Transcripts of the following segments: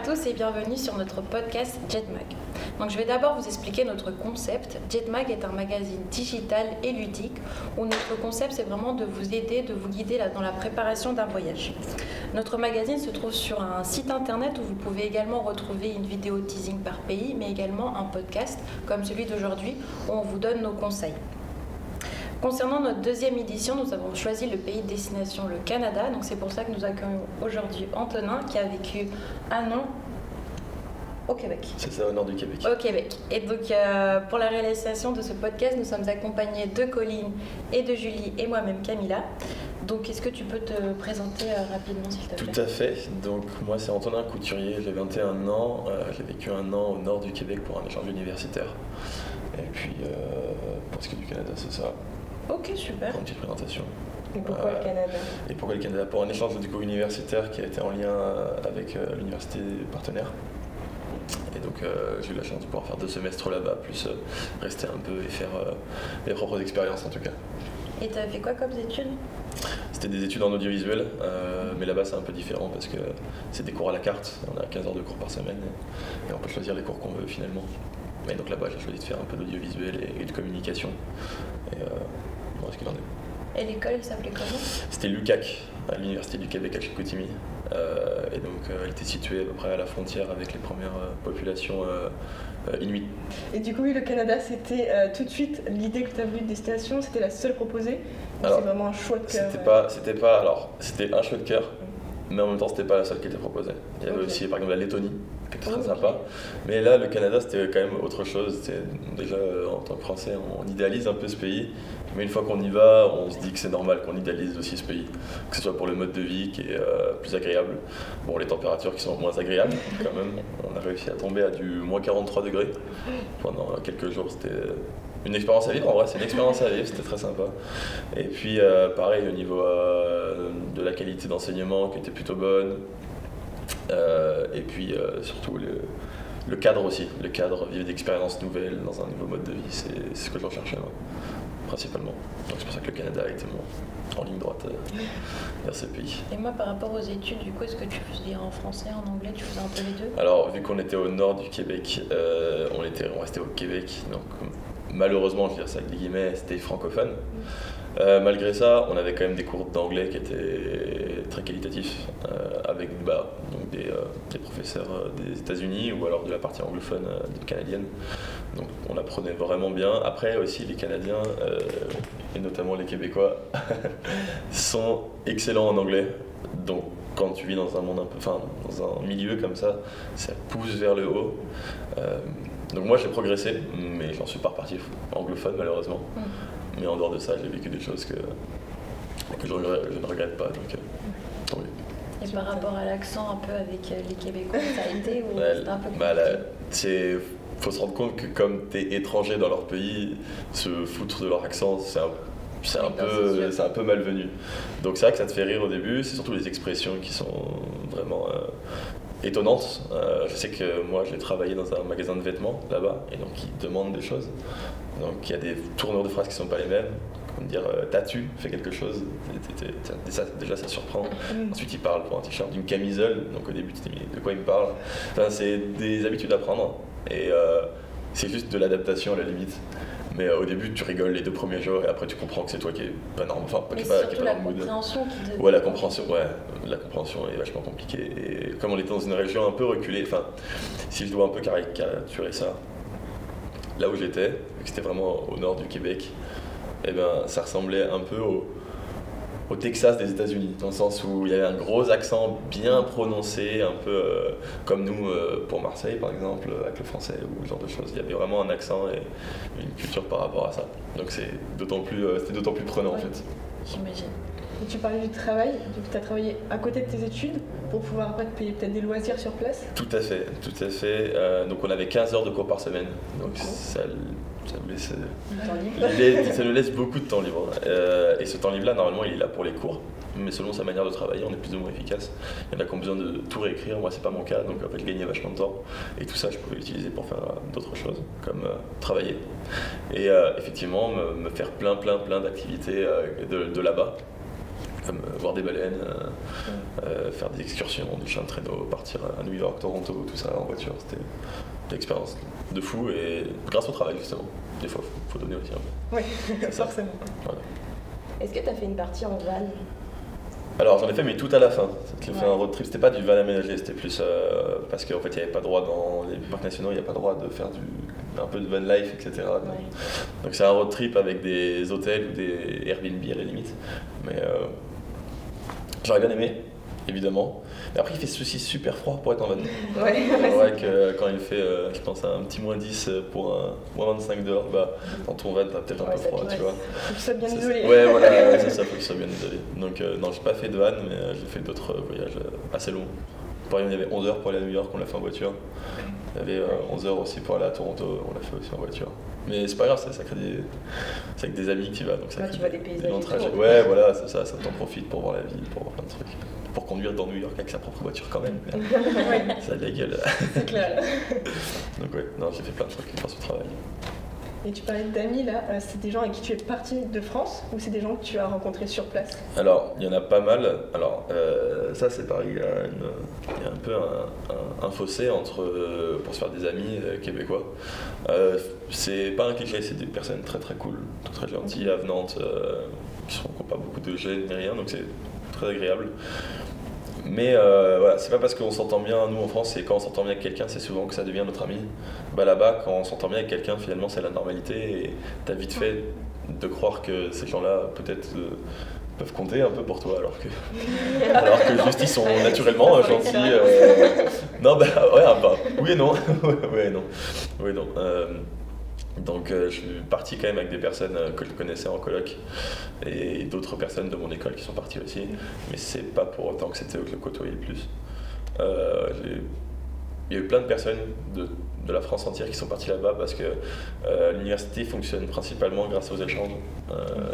tous et bienvenue sur notre podcast JetMag. Donc je vais d'abord vous expliquer notre concept. JetMag est un magazine digital et ludique où notre concept c'est vraiment de vous aider, de vous guider dans la préparation d'un voyage. Notre magazine se trouve sur un site internet où vous pouvez également retrouver une vidéo teasing par pays mais également un podcast comme celui d'aujourd'hui où on vous donne nos conseils. Concernant notre deuxième édition, nous avons choisi le pays de destination, le Canada. Donc c'est pour ça que nous accueillons aujourd'hui Antonin qui a vécu un an au Québec. C'est ça, au nord du Québec. Au Québec. Et donc pour la réalisation de ce podcast, nous sommes accompagnés de Colline et de Julie et moi-même Camilla. Donc est-ce que tu peux te présenter rapidement s'il te plaît? Tout à fait. Donc moi c'est Antonin Couturier, j'ai 21 ans. J'ai vécu un an au nord du Québec pour un échange universitaire. Et puis pour ce qui est du Canada, c'est ça. Ok, super. Pour une petite présentation. Et pourquoi le Canada? Et pourquoi le Canada? Pour un échange du coup universitaire qui a été en lien avec l'université partenaire. Et donc j'ai eu la chance de pouvoir faire 2 semestres là-bas, plus rester un peu et faire mes propres expériences en tout cas. Et tu as fait quoi comme études? C'était des études en audiovisuel, mais là-bas c'est un peu différent parce que c'est des cours à la carte. On a 15 heures de cours par semaine et on peut choisir les cours qu'on veut finalement. Et donc là-bas j'ai choisi de faire un peu d'audiovisuel et de communication. Et voilà ce qu'il en est. Et l'école, elle s'appelait comment? C'était l'UQAC, à l'Université du Québec à Chicoutimi. Et donc elle était située à peu près à la frontière avec les premières populations inuites. Et du coup, oui, le Canada, c'était tout de suite l'idée que tu as voulu de destination, c'était la seule proposée? Ou Alors, c'est vraiment un choix de cœur? C'était un choix de cœur, mais en même temps, c'était pas la seule qui était proposée. Il y avait aussi, par exemple, la Lettonie, qui était très sympa. Mais là, le Canada, c'était quand même autre chose. Déjà, en tant que Français, on idéalise un peu ce pays. Mais une fois qu'on y va, on se dit que c'est normal qu'on idéalise aussi ce pays. Que ce soit pour le mode de vie qui est plus agréable. Bon, les températures qui sont moins agréables quand même. On a réussi à tomber à du moins 43 degrés pendant quelques jours. C'était une expérience à vivre. En vrai, c'est une expérience à vivre. C'était très sympa. Et puis, pareil, au niveau de la qualité d'enseignement qui était plutôt bonne. Et puis, surtout, le cadre aussi. Le cadre, vivre d'expériences nouvelles dans un nouveau mode de vie. C'est ce que je recherchais, moi, principalement. Donc c'est pour ça que le Canada a été en ligne droite vers ce pays. Et moi, par rapport aux études, du coup, est-ce que tu faisais en français, en anglais, tu faisais un peu les deux? Alors, vu qu'on était au nord du Québec, on restait au Québec, donc malheureusement, je veux dire ça avec des guillemets, c'était francophone. Malgré ça, on avait quand même des cours d'anglais qui étaient très qualitatifs, avec donc des professeurs des États-Unis ou alors de la partie anglophone canadienne. Donc on apprenait vraiment bien. Après aussi, les Canadiens, et notamment les Québécois, sont excellents en anglais. Donc quand tu vis dans un monde dans un milieu comme ça pousse vers le haut. Donc moi j'ai progressé, mais j'en suis pas reparti anglophone malheureusement. Mais en dehors de ça, j'ai vécu des choses que je ne regrette pas. Donc, tant mieux. Et par rapport à l'accent un peu avec les Québécois, ça a été ou c'était un peu compliqué? Faut se rendre compte que comme tu es étranger dans leur pays, se foutre de leur accent, c'est un peu malvenu. Donc c'est vrai que ça te fait rire au début, c'est surtout les expressions qui sont vraiment étonnantes. Je sais que moi j'ai travaillé dans un magasin de vêtements là-bas, et donc ils demandent des choses. Donc il y a des tournures de phrases qui ne sont pas les mêmes, comme dire t'as-tu fait quelque chose, déjà ça surprend. Ensuite il parle pour un t-shirt d'une camisole, donc au début tu te dis de quoi il me parle. Enfin, c'est des habitudes à prendre, et c'est juste de l'adaptation à la limite. Mais au début tu rigoles les 2 premiers jours et après tu comprends que c'est toi qui est pas normal, qui est pas dans le mood. Ouais, la compréhension est vachement compliquée. Et comme on était dans une région un peu reculée, enfin, si je dois un peu caricaturer ça, là où j'étais, c'était vraiment au nord du Québec, et ben ça ressemblait un peu au Texas des États-Unis, dans le sens où il y avait un gros accent bien prononcé, un peu comme nous pour Marseille par exemple, avec le français ou ce genre de choses. Il y avait vraiment un accent et une culture par rapport à ça. Donc c'était d'autant plus prenant en fait. J'imagine. Et tu parlais du travail, donc tu as travaillé à côté de tes études pour pouvoir après te payer peut-être des loisirs sur place? Tout à fait. Donc on avait 15 heures de cours par semaine, donc ça nous laisse beaucoup de temps libre. Et ce temps libre-là, normalement, il est là pour les cours, mais selon sa manière de travailler, on est plus ou moins efficace. Il y en a qui ont besoin de tout réécrire, moi c'est pas mon cas, donc en fait je gagnais vachement de temps. Et tout ça, je pouvais l'utiliser pour faire d'autres choses, comme travailler. Et effectivement, me faire plein d'activités de là-bas. comme voir des baleines, faire des excursions, du chien de traîneau, partir à New York, Toronto, tout ça en voiture. C'était une expérience de fou et grâce au travail justement. Des fois, il faut donner aussi un peu. Oui, forcément. Voilà. Est-ce que tu as fait une partie en van? Alors j'en ai fait mais tout à la fin. J'ai fait un road trip, c'était pas du van aménagé, c'était plus parce qu'en fait il n'y avait pas droit dans les parcs nationaux, il n'y a pas droit de faire un peu de van life, etc. Donc c'est un road trip avec des hôtels ou des Airbnb à la limite. Mais j'aurais bien aimé, évidemment. Mais après il fait ceci super froid pour être en van. C'est vrai que quand il fait, je pense, un petit -10 pour un -25 dehors, bah, dans ton van t'as peut-être un peu froid, tu vois. Faut que tu sois bien isolé. Ouais, voilà, c'est ça, faut qu'il soit bien isolé. Donc non, j'ai pas fait de van, mais j'ai fait d'autres voyages assez longs. Par exemple, il y avait 11 heures pour aller à New York, on l'a fait en voiture. Il y avait 11 heures aussi pour aller à Toronto, on l'a fait aussi en voiture. Mais c'est pas grave, ça crée des... c'est avec des amis que tu vas, donc ça tu vois des paysages. longs trajets. Ouais, voilà, c'est ça t'en profites pour voir la ville, pour voir plein de trucs. Pour conduire dans New York avec sa propre voiture quand même. Ça a de la gueule. C'est clair. Donc ouais, non, j'ai fait plein de trucs grâce au travail. Et tu parlais d'amis là, c'est des gens avec qui tu es parti de France ou c'est des gens que tu as rencontrés sur place? Alors, il y en a pas mal. Alors, ça c'est pareil, il y a un peu un fossé entre, pour se faire des amis québécois. C'est pas un cliché, c'est des personnes très très cool, très gentilles, avenantes, qui n'ont pas beaucoup de gêne ni rien, donc c'est très agréable. Mais voilà, c'est pas parce qu'on s'entend bien, nous en France, et quand on s'entend bien avec quelqu'un, c'est souvent que ça devient notre ami. Bah là-bas, quand on s'entend bien avec quelqu'un, finalement, c'est la normalité et t'as vite fait de croire que ces gens-là, peut-être, peuvent compter un peu pour toi, alors que juste ils sont naturellement gentils. Non, bah ouais, bah, oui et non. Ouais, non. Oui, non. Donc je suis parti quand même avec des personnes que je connaissais en coloc et d'autres personnes de mon école qui sont parties aussi, mais c'est pas pour autant que c'était eux que je côtoyais le plus. Il y a eu plein de personnes de la France entière qui sont parties là-bas parce que l'université fonctionne principalement grâce aux échanges.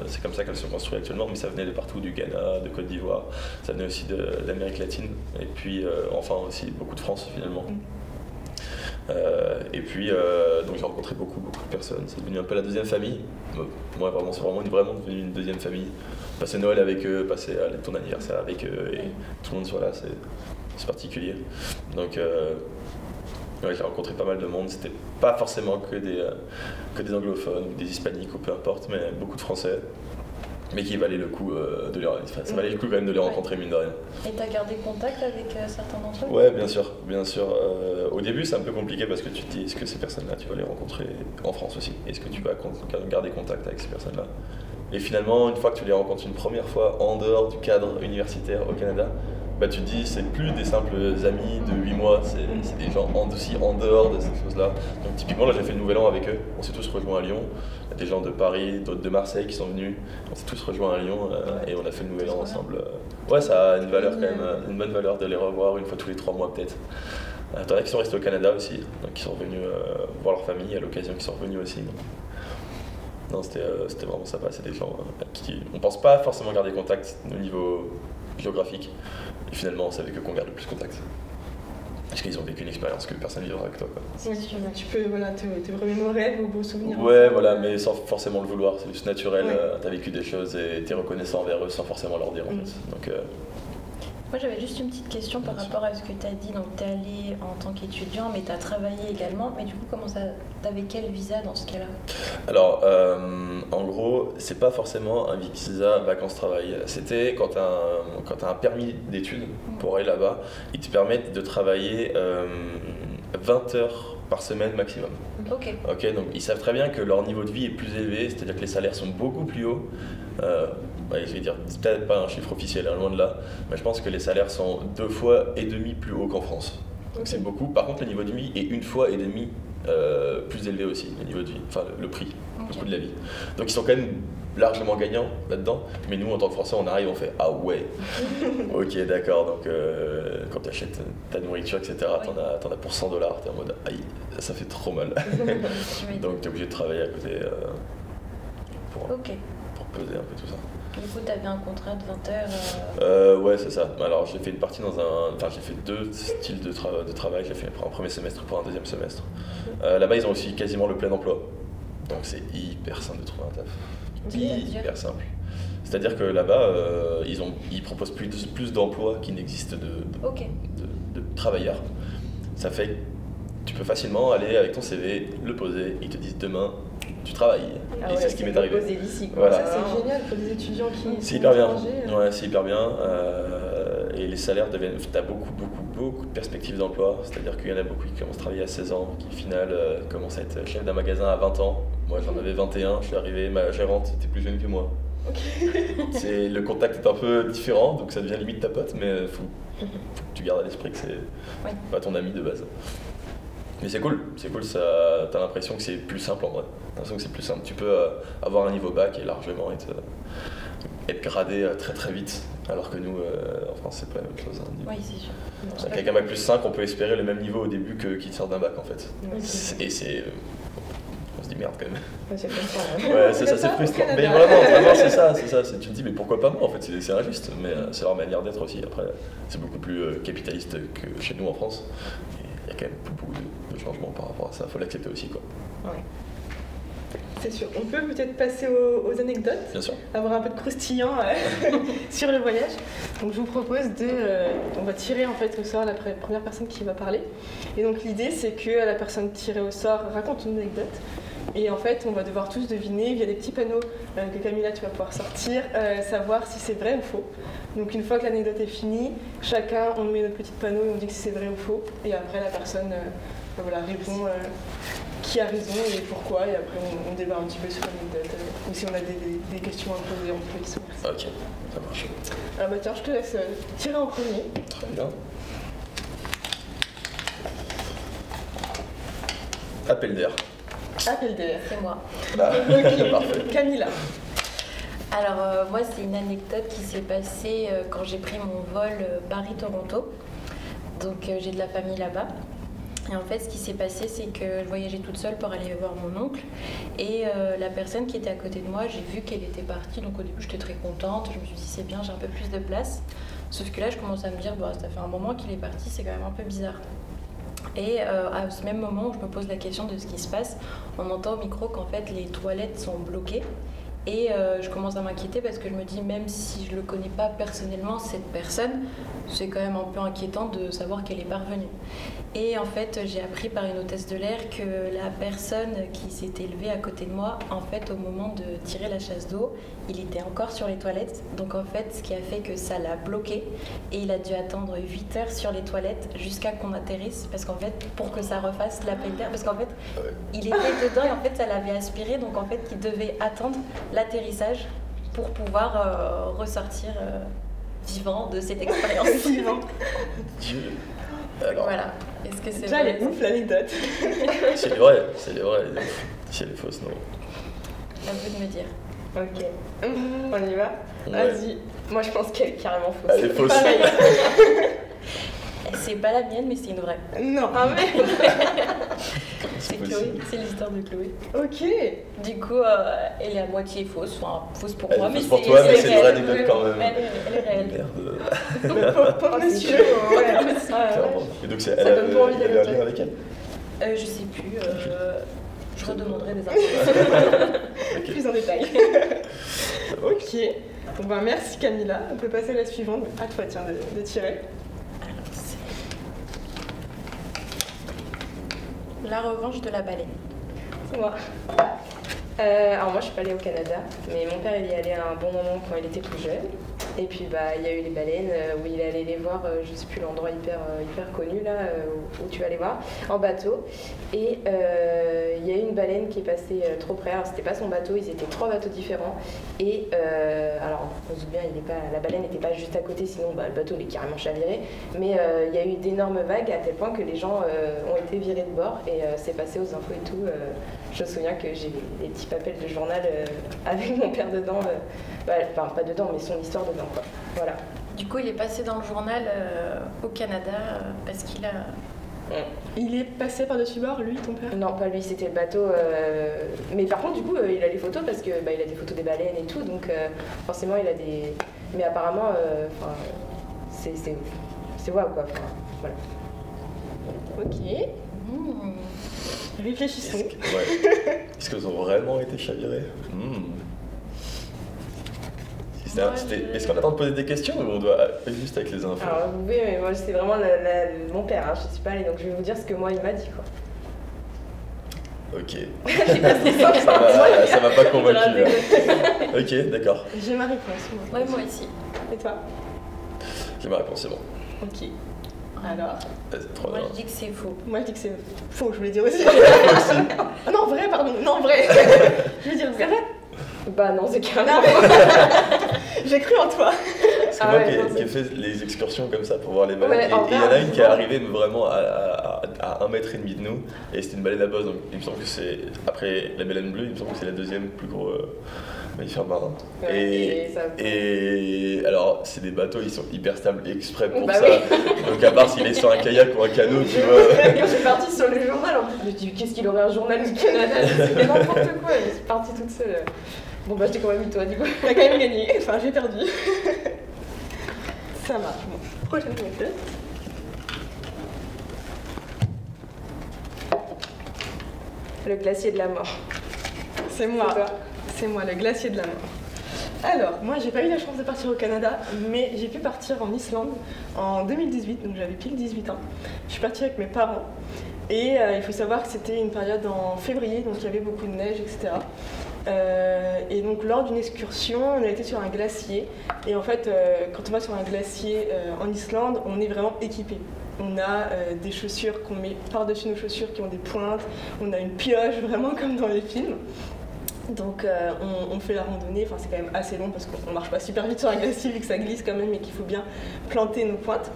C'est comme ça qu'elle se construit actuellement, mais ça venait de partout, du Ghana, de Côte d'Ivoire, ça venait aussi de l'Amérique latine et puis enfin aussi beaucoup de France finalement. Et puis, donc j'ai rencontré beaucoup de personnes. C'est devenu un peu la deuxième famille. Moi, vraiment, c'est vraiment devenu une deuxième famille. Passer Noël avec eux, passer ton anniversaire avec eux, et tout le monde soit là, c'est particulier. Donc, ouais, j'ai rencontré pas mal de monde. C'était pas forcément que des anglophones ou des hispaniques ou peu importe, mais beaucoup de Français. Mais qui valait le coup ça valait le coup quand même de les rencontrer, mine de rien. Et t'as gardé contact avec certains d'entre eux? Ouais, bien sûr, bien sûr. Au début, c'est un peu compliqué parce que tu te dis, est-ce que ces personnes-là, tu vas les rencontrer en France aussi? Est-ce que tu vas garder contact avec ces personnes-là? Et finalement, une fois que tu les rencontres une première fois en dehors du cadre universitaire au Canada, bah, tu te dis, c'est plus des simples amis de 8 mois, c'est des gens aussi en dehors de ces choses-là. Donc typiquement, là, j'ai fait le Nouvel An avec eux, on s'est tous rejoints à Lyon. Il y a des gens de Paris, d'autres de Marseille qui sont venus, on s'est tous rejoints à Lyon et on a fait le Nouvel An ensemble. Ouais, ça a une valeur quand même, une bonne valeur de les revoir une fois tous les 3 mois peut-être. T'en as qui sont restés au Canada aussi, donc qui sont revenus voir leur famille à l'occasion, qui sont revenus aussi. Donc. Non, c'était vraiment sympa, c'est des gens qui on pense pas forcément garder contact au niveau géographique, et finalement c'est avec eux qu'on garde le plus contact. Parce qu'ils ont vécu une expérience que personne ne vivra avec toi. Quoi. Oui, tu peux te remémorer vos beaux souvenirs. Ouais, voilà, mais sans forcément le vouloir, c'est juste naturel. Ouais. T'as vécu des choses et t'es reconnaissant envers eux sans forcément leur dire en fait. Donc, moi j'avais juste une petite question par rapport à ce que tu as dit. Donc tu es allé en tant qu'étudiant, mais tu as travaillé également. Mais du coup, t'avais quel visa dans ce cas-là? Alors, en gros, c'est pas forcément un visa vacances-travail. C'était quand tu as un permis d'études pour aller là-bas, ils te permettent de travailler 20 heures par semaine maximum. Ok, donc ils savent très bien que leur niveau de vie est plus élevé, c'est-à-dire que les salaires sont beaucoup plus hauts. Ouais, je vais dire, c'est peut-être pas un chiffre officiel, hein, loin de là, mais je pense que les salaires sont 2,5 fois plus hauts qu'en France. Donc c'est beaucoup. Par contre, le niveau de vie est 1,5 fois plus élevé aussi, le niveau de vie, enfin le prix, le coût de la vie. Donc ils sont quand même largement gagnants là-dedans, mais nous en tant que Français, on arrive, on fait ah ouais, ok d'accord, donc quand tu achètes ta nourriture, etc., t'en as pour $100, t'es en mode aïe, ça fait trop mal. Donc t'es obligé de travailler à côté pour peser un peu tout ça. Du coup, tu avais un contrat de 20 heures Ouais, c'est ça. Alors, j'ai fait une partie j'ai fait 2 styles de travail. J'ai fait un premier semestre pour un deuxième semestre. Là-bas, ils ont aussi quasiment le plein emploi. Donc, c'est hyper simple de trouver un taf. Hyper simple. C'est-à-dire que là-bas, ils proposent plus d'emplois qu'il n'existe de travailleurs. Ça fait que tu peux facilement aller avec ton CV, le poser, ils te disent demain, tu travailles. Et c'est ce qui m'est arrivé. Poser d'ici, quoi. Voilà. Ça, c'est génial pour des étudiants qui C'est sont hyper bien. étrangers. Ouais, c'est hyper bien. Et les salaires deviennent. Tu as beaucoup de perspectives d'emploi. C'est-à-dire qu'il y en a beaucoup qui commencent à travailler à 16 ans, qui au final commencent à être chef d'un magasin à 20 ans. Moi, j'en avais 21, je suis arrivé, ma gérante était plus jeune que moi. Le contact est un peu différent, donc ça devient limite ta pote, mais faut que tu gardes à l'esprit que c'est pas ton ami de base. Mais c'est cool, t'as l'impression que c'est plus simple en vrai. T'as l'impression que c'est plus simple. Tu peux avoir un niveau bac et largement être gradé très très vite, alors que nous, en France, c'est pas la même chose. Hein, Oui, c'est sûr. avec un bac plus 5, on peut espérer le même niveau au début qu'il sort d'un bac en fait. Et c'est. On se dit merde quand même. Ouais, c'est frustrant. Ouais, c'est ça, c'est frustrant. Mais vraiment, c'est ça. Tu te dis, mais pourquoi pas moi en fait, c'est injuste. Mais c'est leur manière d'être aussi. Après, c'est beaucoup plus capitaliste que chez nous en France. Il y a quand même beaucoup de changements par rapport à ça, faut l'accepter aussi quoi. Ouais. C'est sûr. On peut peut-être passer aux anecdotes, Bien sûr. avoir un peu de croustillant sur le voyage. Donc je vous propose on va tirer en fait au sort la première personne qui va parler. Et donc l'idée c'est que la personne tirée au sort raconte une anecdote. Et en fait on va devoir tous deviner via des petits panneaux que Camilla tu vas pouvoir sortir, savoir si c'est vrai ou faux. Donc une fois que l'anecdote est finie, chacun on met notre petit panneau et on dit que c'est vrai ou faux. Et après la personne répond qui a raison et pourquoi, et après on débat un petit peu sur l'anecdote. Ou si on a des questions à poser, on peut les soumettre. Ok, ça marche. Alors tiens, je te laisse tirer en premier. Très bien. Appel d'air. Appel d'air. C'est moi. Là, Ok, parfait. Camilla. Alors moi c'est une anecdote qui s'est passée quand j'ai pris mon vol Paris-Toronto. Donc j'ai de la famille là-bas. Et en fait ce qui s'est passé c'est que je voyageais toute seule pour aller voir mon oncle. Et la personne qui était à côté de moi, j'ai vu qu'elle était partie. Donc au début j'étais très contente. Je me suis dit c'est bien, j'ai un peu plus de place. Sauf que là je commence à me dire ça fait un moment qu'il est parti, c'est quand même un peu bizarre. Et à ce même moment où je me pose la question de ce qui se passe, on entend au micro qu'en fait les toilettes sont bloquées. Et je commence à m'inquiéter parce que je me dis, même si je ne le connais pas personnellement, cette personne, c'est quand même un peu inquiétant de savoir qu'elle est parvenue. Et en fait, j'ai appris par une hôtesse de l'air que la personne qui s'était levée à côté de moi, en fait, au moment de tirer la chasse d'eau, il était encore sur les toilettes. Donc en fait, ce qui a fait que ça l'a bloqué. Et il a dû attendre 8 heures sur les toilettes jusqu'à qu'on atterrisse. Parce qu'en fait, pour que ça refasse l'appel d'air, parce qu'en fait, il était dedans et en fait, ça l'avait aspiré. Donc en fait, il devait attendre l'atterrissage pour pouvoir ressortir vivant de cette expérience. Vivant. Dieu. Alors, Voilà. Est-ce que c'est Déjà, vrai elle est ouf l'anecdote. c'est les vrais. C'est les fausses, non. À vous de me dire. Ok. On y va? Ouais. Vas-y. Moi, je pense qu'elle est carrément fausse. Elle est fausse. Pareil. C'est pas la mienne, mais c'est une vraie. Non. Ah merde. C'est possible. Chloé, c'est l'histoire de Chloé. Ok. Du coup, elle est à moitié fausse, enfin fausse pour Elle est moi, mais fausse pour toi, mais c'est une vraie réel. anecdote quand même. Elle est réelle. Merde. Pauvre Ah, c'est monsieur. chaud, ouais. Clairement. Et donc, Ça donne pas envie il y avait d'aller un lien avec elle. Je sais plus, je redemanderai des infos. Plus en détail. Ok. Bon, merci Camilla. On peut passer à la suivante. À toi, tiens, de tirer. Alors, c'est la revanche de la baleine. C'est moi. Alors moi je suis pas allée au Canada, mais mon père il y est allé à un bon moment quand il était plus jeune. Et puis il y a eu les baleines où il est allé les voir, je sais plus l'endroit hyper connu là où tu vas aller voir, en bateau. Et il y a eu une baleine qui est passée trop près. Alors c'était pas son bateau, ils étaient 3 bateaux différents. Et alors on se doute bien, la baleine n'était pas juste à côté, sinon le bateau il est carrément chaviré. Mais il y a eu d'énormes vagues à tel point que les gens ont été virés de bord et c'est passé aux infos et tout. Je me souviens que j'ai des petits papels de journal avec mon père dedans. Enfin, pas dedans, mais son histoire dedans, quoi. Voilà. Du coup, il est passé dans le journal au Canada parce qu'il a... Il est passé par-dessus bord, lui, ton père? Non, pas lui, c'était le bateau. Mais par contre, du coup, il a les photos parce que il a des photos des baleines et tout, donc forcément, il a des. Mais apparemment, c'est waouh, quoi. Enfin, voilà. Ok. Réfléchissons. Est-ce qu'ils ont vraiment été chavirés? Si Est-ce qu'on attend de poser des questions ou on doit juste avec les infos? Alors vous pouvez, mais moi c'est vraiment mon père, hein, je suis pas allée, donc je vais vous dire ce que moi il m'a dit quoi. Ok. J'ai passé Ça m'a pas convaincu. Ok, d'accord. J'ai ma réponse, moi. Ouais, moi aussi. Et toi? J'ai ma réponse, c'est bon. Ok. Alors, C'est trop Moi, bien. je dis que c'est faux. moi je dis que c'est faux, je voulais dire aussi. Ah non, vrai, pardon. Non, vrai. Je veux dire vrai. Bah non, c'est carrément. J'ai cru en toi. Parce que Ah moi ouais, non, qui ai fait les excursions comme ça pour voir les baleines, Ouais, en et il y en a vrai, une qui est arrivée vraiment à 1,5 mètre de nous, et c'était une baleine à bosse, donc il me semble que c'est, après la baleine bleue, il me semble que c'est la deuxième plus gros mammifère marin. Ouais, et alors, c'est des bateaux, ils sont hyper stables exprès pour Bah ça, donc à part s'il est sur un kayak ou un canot, tu vois. Quand je suis partie sur le journal, en plus, je me dis qu'est-ce qu'il aurait un journal du Canada? C'est n'importe quoi, je suis partie toute seule. Bon bah je t'ai quand même eu toi du coup. T'as quand même gagné. Enfin, j'ai perdu. Ça marche. Bon. Prochaine anecdote. Le glacier de la mort. C'est moi. C'est toi. C'est moi, le glacier de la mort. Alors, moi, j'ai pas eu la chance de partir au Canada, mais j'ai pu partir en Islande en 2018, donc j'avais pile 18 ans. Je suis partie avec mes parents, et il faut savoir que c'était une période en février, donc il y avait beaucoup de neige, etc. Et donc, lors d'une excursion, on a été sur un glacier, et en fait, quand on va sur un glacier en Islande, on est vraiment équipé. On a des chaussures qu'on met par-dessus nos chaussures qui ont des pointes, on a une pioche, vraiment comme dans les films. Donc on fait la randonnée, enfin c'est quand même assez long parce qu'on marche pas super vite sur un glacier vu que ça glisse quand même et qu'il faut bien planter nos pointes.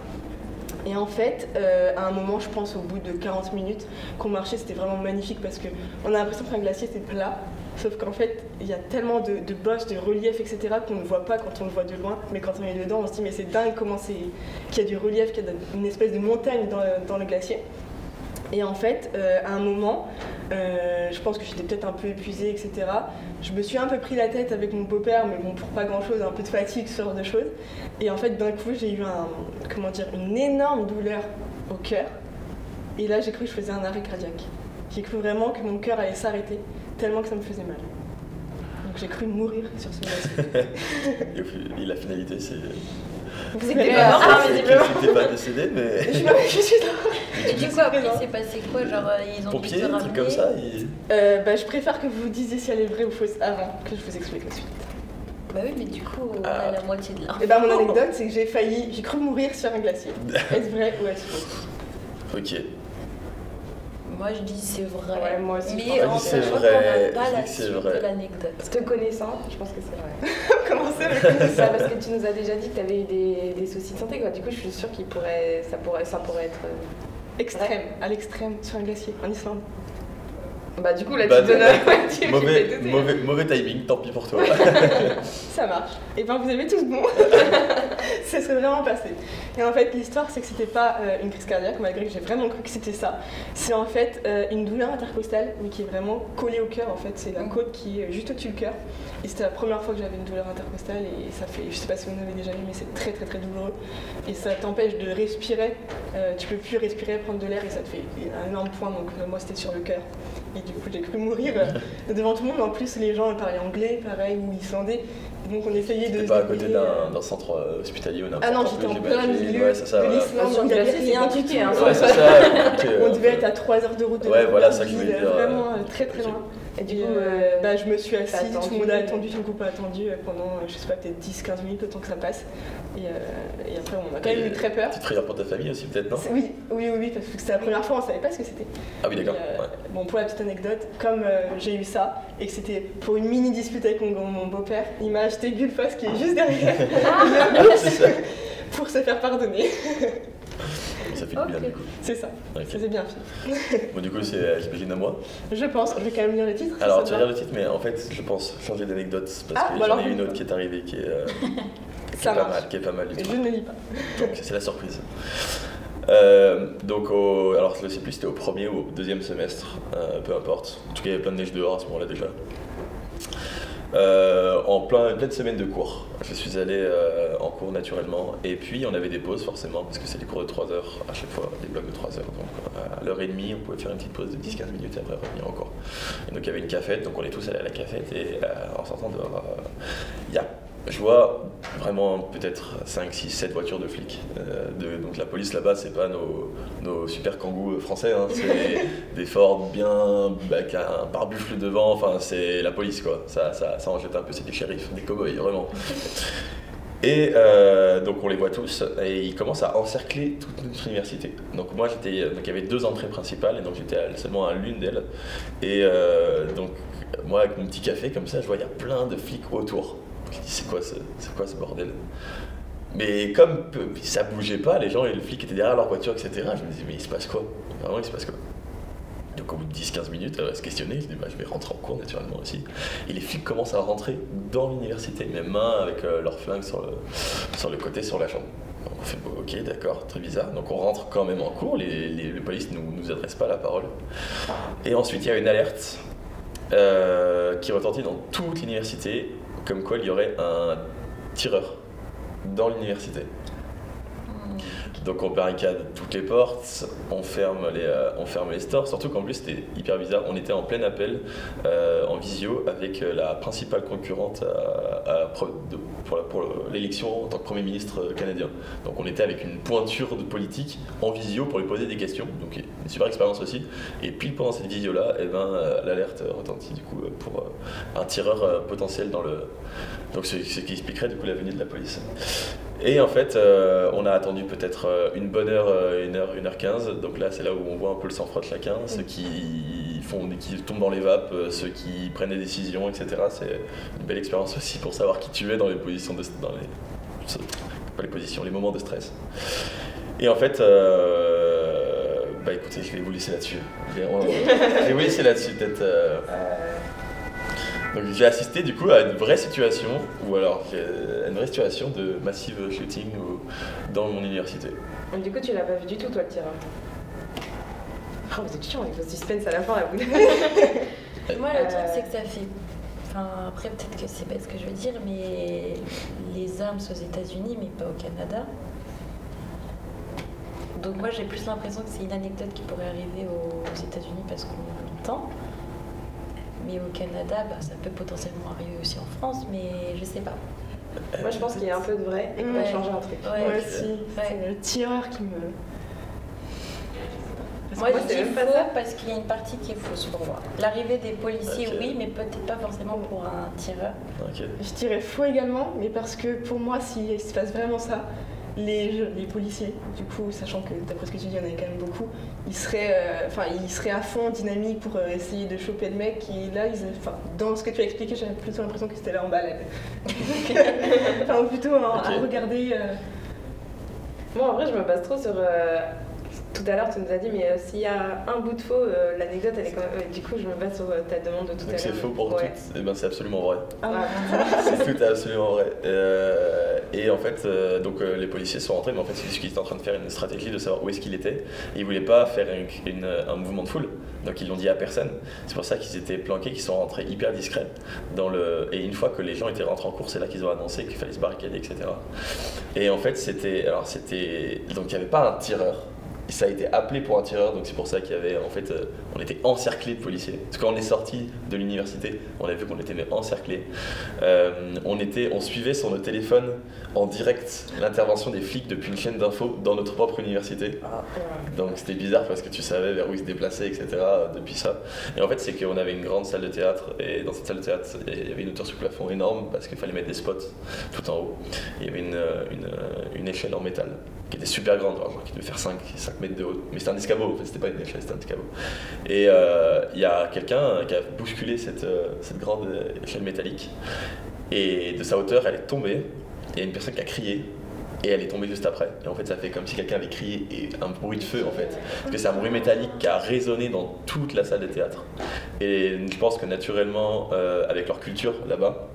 Et en fait, à un moment, je pense au bout de 40 minutes qu'on marchait, c'était vraiment magnifique parce qu'on a l'impression qu'un glacier c'est plat, sauf qu'en fait il y a tellement de bosses, de relief, etc. qu'on ne voit pas quand on le voit de loin, mais quand on est dedans on se dit mais c'est dingue comment qu'il y a du relief, qu'il y a une espèce de montagne dans le glacier. Et en fait, à un moment, je pense que j'étais peut-être un peu épuisée, etc. Je me suis un peu pris la tête avec mon beau-père, mais bon, pour pas grand-chose, un peu de fatigue, ce genre de choses. Et en fait, d'un coup, j'ai eu une énorme douleur au cœur. Et là, j'ai cru que je faisais un arrêt cardiaque. J'ai cru vraiment que mon cœur allait s'arrêter, tellement que ça me faisait mal. Donc j'ai cru mourir sur ce glacier. Et la finalité, c'est. Vous étiez pas mort, que visiblement. tu n'étais pas décédé, mais. Je suis là. Et du coup, après, il s'est passé quoi? Genre, ils ont dû Pompiers, te un ramener. truc comme ça. Je préfère que vous disiez si elle est vraie ou fausse avant que je vous explique la suite. Bah oui, mais du coup, on a la moitié de l'info. Et ben mon anecdote, c'est que j'ai cru mourir sur un glacier. Est-ce vrai ou est-ce faux? Ok. Moi, je dis c'est vrai. Ouais, moi aussi, je Mais pense en que c'est sachant vrai. qu'on n'a pas Je dis la que c'est suite vrai. de l'anecdote. Te connaissant, je pense que c'est vrai. Comment ça Ça, parce que tu nous as déjà dit que tu avais eu des soucis de santé, quoi. Du coup, je suis sûre ça pourrait être. Extrême, à l'extrême, sur un glacier, en Islande. Bah, du coup, là, Bah, tu donnes tu mauvais timing, tant pis pour toi. Ça marche. Et ben vous avez tous bon. Ça serait vraiment passé. Et en fait, l'histoire, c'est que c'était pas une crise cardiaque, malgré que j'ai vraiment cru que c'était ça. C'est en fait une douleur intercostale, mais qui est vraiment collée au cœur. En fait, c'est la côte qui est juste au-dessus du cœur. Et c'était la première fois que j'avais une douleur intercostale. Et ça fait, je sais pas si vous en avez déjà eu, mais c'est très très très douloureux. Et ça t'empêche de respirer. Tu peux plus respirer, prendre de l'air, et ça te fait un énorme point. Donc moi, c'était sur le cœur. Et du coup, j'ai cru mourir devant tout le monde. En plus, les gens parlaient anglais, pareil, ou islandais. Donc on essayait de. T'es pas à côté d'un centre hospitalier ou n'importe Ah non, quoi, j'étais en j'imagine. plein milieu Ouais, c'est ça, de voilà. l'Islande, Sur on le n'avait glacier, c'est rien du compliqué, tout. hein. Ouais, c'est ça. On devait être à 3 heures de route de Ouais, la voilà, ça que je ville, voulais dire. vraiment très très Ok. loin. Et du Et, coup, je me suis assise, t'as tout le monde a attendu. attendu, tout le groupe a attendu pendant, je sais pas, peut-être 10-15 minutes le temps que ça passe. Et après, on a quand même eu très peur. Petite frayeur pour ta famille aussi, peut-être, non? Oui, parce que c'était la première fois, on savait pas ce que c'était. Ah oui, d'accord. Et, Ouais. Bon, pour la petite anecdote, comme j'ai eu ça, et que c'était pour une mini dispute avec mon beau-père, il m'a acheté Gulfos qui est juste derrière C'est ça. pour se faire pardonner. Ça fait du bien, Ok. du coup. C'est ça, Ok. ça c'est bien fait. Bon, du coup, c'est, j'imagine, à moi. Je pense, je vais quand même lire le titre. Alors, ça tu te vas va lire le titre, mais en fait, je pense changer d'anecdote parce Ah, que bah j'en alors, ai une autre qui est arrivée qui est Ça pas marche. mal, qui est pas mal du Et tout. je ne lis pas. Donc, c'est la surprise. Donc, alors je sais plus si c'était au premier ou au deuxième semestre, peu importe. En tout cas, il y avait plein de neige dehors à ce moment-là déjà. En pleine semaine de cours, je suis allé en cours naturellement, et puis on avait des pauses forcément, parce que c'est des cours de 3 heures à chaque fois, des blocs de 3 heures, donc à l'heure et demie on pouvait faire une petite pause de 10-15 minutes et après revenir en cours. Et donc il y avait une cafette, donc on est tous allés à la cafette, et en sortant dehors, il y a je vois vraiment peut-être 5, 6, 7 voitures de flics. Donc la police là-bas, c'est pas nos super kangous français, hein, c'est des Ford bien avec un pare-buffle devant, enfin c'est la police quoi. Ça en jette un peu, c'est des shérifs, des cow-boys vraiment. Et donc on les voit tous et ils commencent à encercler toute notre université. Donc moi donc il y avait 2 entrées principales et donc j'étais seulement à l'une d'elles. Et donc moi avec mon petit café comme ça, je vois il y a plein de flics autour. Je dis c'est quoi ce bordel? Mais comme ça bougeait pas, les gens et les flics étaient derrière leur voiture, etc. Je me disais mais il se passe quoi? Vraiment il se passe quoi? Donc au bout de 10-15 minutes, elle va se questionner, je dis je vais rentrer en cours naturellement aussi. Et les flics commencent à rentrer dans l'université, mes mains avec leurs flingues sur le côté, sur la jambe. Donc on fait ok d'accord, très bizarre. Donc on rentre quand même en cours, les polices ne nous adressent pas la parole. Et ensuite il y a une alerte qui retentit dans toute l'université, comme quoi il y aurait un tireur dans l'université. Donc on barricade toutes les portes, on ferme les stores, surtout qu'en plus c'était hyper bizarre, on était en plein appel en visio avec la principale concurrente pour l'élection en tant que Premier ministre canadien. Donc on était avec une pointure de politique en visio pour lui poser des questions, donc une super expérience aussi. Et puis pendant cette visio-là, l'alerte retentit du coup pour un tireur potentiel dans le... Donc ce qui expliquerait du coup la venue de la police. Et en fait, on a attendu peut-être une bonne heure, 1h15. Donc là, c'est là où on voit un peu le sang-froid de chacun. Ceux qui tombent dans les vapes, ceux qui prennent des décisions, etc. C'est une belle expérience aussi pour savoir qui tu es dans les positions les moments de stress. Et en fait, écoutez, je vais vous laisser là-dessus. Je vais vous laisser là-dessus peut-être. Donc j'ai assisté du coup à une vraie situation, de massive shooting dans mon université. Donc, du coup, tu l'as pas vu du tout, toi, le tireur? Oh, vous êtes chiant avec vos suspense à la fin, là, vous. Moi, le truc, c'est que ça fait... Enfin, après, peut-être que c'est pas ce que je veux dire, mais les armes, c'est aux États-Unis, mais pas au Canada. Donc moi, j'ai plus l'impression que c'est une anecdote qui pourrait arriver aux États-Unis parce qu'on l'entend. Mais au Canada, ça peut potentiellement arriver aussi en France, mais je sais pas. Moi, je pense qu'il y a un peu de vrai et qu'on va changer un truc. Moi aussi, c'est le tireur qui me... Moi, je dis faux parce qu'il y a une partie qui est fausse pour moi. L'arrivée des policiers, oui, mais peut-être pas forcément pour un tireur. Je dirais faux également, mais parce que pour moi, s'il se passe vraiment ça, les policiers, du coup, sachant que d'après ce que tu dis, il y en a quand même beaucoup, ils seraient à fond en dynamique pour essayer de choper le mec. Et là, dans ce que tu as expliqué, j'avais plutôt l'impression que c'était là en balade. Plutôt à regarder. Moi, en vrai, je me base trop sur... Tout à l'heure, tu nous as dit, mais s'il y a un bout de faux, l'anecdote, elle est quand même... du coup, je me base sur ta demande de tout à l'heure. C'est faux pour toutes. Eh ben, c'est absolument vrai. C'est tout absolument vrai. Et en fait, les policiers sont rentrés, mais en fait, c'est juste qu'ils étaient en train de faire une stratégie de savoir où est-ce qu'il était. Et ils ne voulaient pas faire un mouvement de foule, donc ils l'ont dit à personne. C'est pour ça qu'ils étaient planqués, qu'ils sont rentrés hyper discrets. Et une fois que les gens étaient rentrés en cours, c'est là qu'ils ont annoncé qu'il fallait se barricader, etc. Et en fait, donc il n'y avait pas un tireur. Ça a été appelé pour un tireur, donc c'est pour ça qu'il y avait, on était encerclés de policiers. Parce que quand on est sorti de l'université, on a vu qu'on était encerclés. On suivait sur nos téléphones en direct l'intervention des flics depuis une chaîne d'infos dans notre propre université. Donc c'était bizarre parce que tu savais vers où ils se déplaçaient, etc. depuis ça. Et en fait, c'est qu'on avait une grande salle de théâtre, et dans cette salle de théâtre, il y avait une hauteur sous plafond énorme parce qu'il fallait mettre des spots tout en haut. Et il y avait une échelle en métal qui était super grande, qui devait faire 5 mètres de haut. Mais c'était un escabeau, en fait, c'était pas une échelle, c'était un escabeau. Et il y a quelqu'un qui a bousculé cette grande échelle métallique. Et de sa hauteur, elle est tombée. Il y a une personne qui a crié. Et elle est tombée juste après. Et en fait, ça fait comme si quelqu'un avait crié et un bruit de feu, en fait. Parce que c'est un bruit métallique qui a résonné dans toute la salle de théâtre. Et je pense que naturellement, avec leur culture là-bas,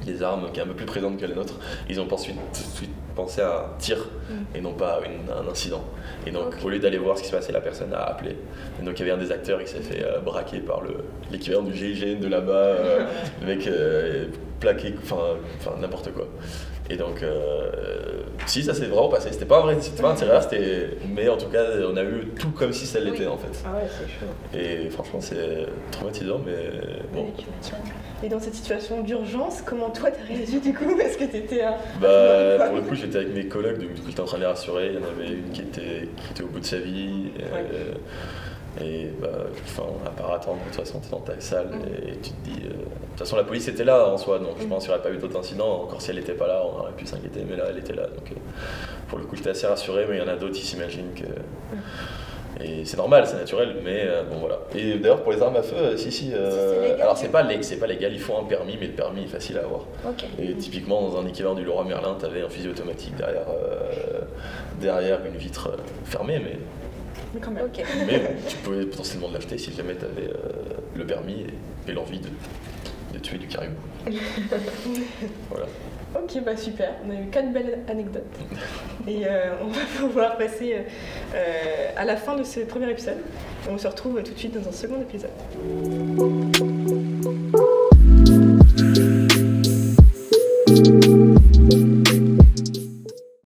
les armes qui est un peu plus présente que la nôtre, ils ont tout de suite pensait à un tir et non pas à un incident. Et donc au lieu d'aller voir ce qui se passait, la personne a appelé. Et donc il y avait un des acteurs qui s'est fait braquer par l'équivalent du GIGN de là-bas, le mec plaqué, enfin n'importe quoi. Et donc, si ça s'est vraiment passé, c'était pas un tir, mais en tout cas, on a eu tout comme si ça l'était en fait. Ah ouais, c'est chaud. Et franchement, c'est traumatisant, mais bon. Et dans cette situation d'urgence, comment toi t'as réagi du coup? Est-ce que t'étais Bah, pour le coup, j'étais avec mes collègues, donc du coup, j'étais en train de les rassurer. Il y en avait une qui était au bout de sa vie. Et bah, à part attendre, de toute façon, tu es dans ta salle et tu te dis. De toute façon, la police était là en soi, donc je pense qu'il n'y aurait pas eu d'autres incidents. Encore si elle n'était pas là, on aurait pu s'inquiéter, mais là, elle était là. Donc pour le coup, j'étais assez rassuré, mais il y en a d'autres qui s'imaginent que. Et c'est normal, c'est naturel, mais bon voilà. Et d'ailleurs, pour les armes à feu, si. Alors, c'est pas légal, il faut un permis, mais le permis est facile à avoir. Et typiquement, dans un équivalent du Leroy Merlin, tu avais un fusil automatique derrière une vitre fermée, mais. Quand même. Mais tu pouvais potentiellement l'acheter si jamais tu avais le permis et l'envie de tuer du caribou. Voilà. Ok, bah super, on a eu 4 belles anecdotes. Et on va pouvoir passer à la fin de ce premier épisode. Et on se retrouve tout de suite dans un second épisode.